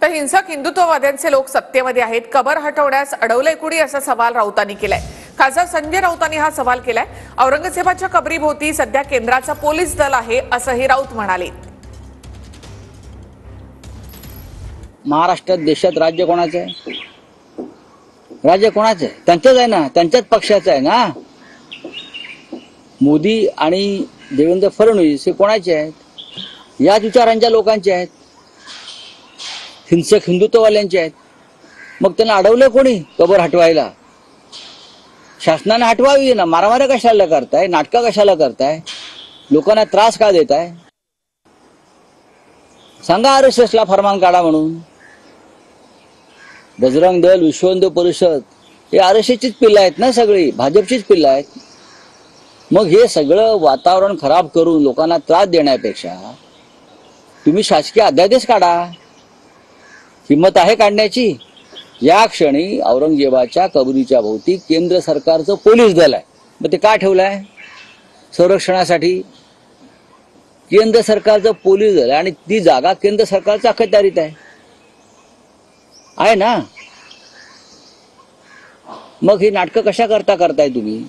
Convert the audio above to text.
तर हिंसक हिंदुत्ववाद्यांचे लोक सत्तेमध्ये आहेत, कबर हटवण्यास अडवलंय कुणी, असा सवाल राऊतांनी केलाय. खासदार संजय राऊतांनी हा सवाल केलाय. औरंगजेबाच्या कबरीभोवती सध्या केंद्राचा पोलीस दल आहे, असंही राऊत म्हणाले. महाराष्ट्रात देशात राज्य कोणाचं आहे? राज्य कोणाचं आहे? त्यांचंच आहे ना, त्यांच्याच पक्षाचं आहे ना. मोदी आणि देवेंद्र फडणवीस हे कोणाचे आहेत? याच विचारांच्या लोकांचे आहेत, हिंसक हिंदुत्ववाल्यांचे आहेत. मग त्यांना अडवलं कोणी कबर हटवायला? शासनाने हटवावी ना. मारामाऱ्या कशाला करताय? नाटकं कशाला करताय? लोकांना त्रास का देताय? सांगा RSSला फरमान काढा म्हणून. बजरंग दल, विश्व हिंदू परिषद हे RSSचीच पिल्लं आहेत ना, सगळी भाजपचीच पिल्लं आहेत. मग हे सगळं वातावरण खराब करून लोकांना त्रास देण्यापेक्षा तुम्ही शासकीय अध्यादेश काढा. हिंमत आहे काढण्याची? या क्षणी औरंगजेबाच्या कबरीच्या भोवती केंद्र सरकारचं पोलीस दल आहे. मग ते का ठेवलंय? संरक्षणासाठी. केंद्र सरकारचं पोलीस दल आणि ती जागा केंद्र सरकारच्या अखत्यारीत आहे ना. मग ही नाटकं कशा करताय तुम्ही?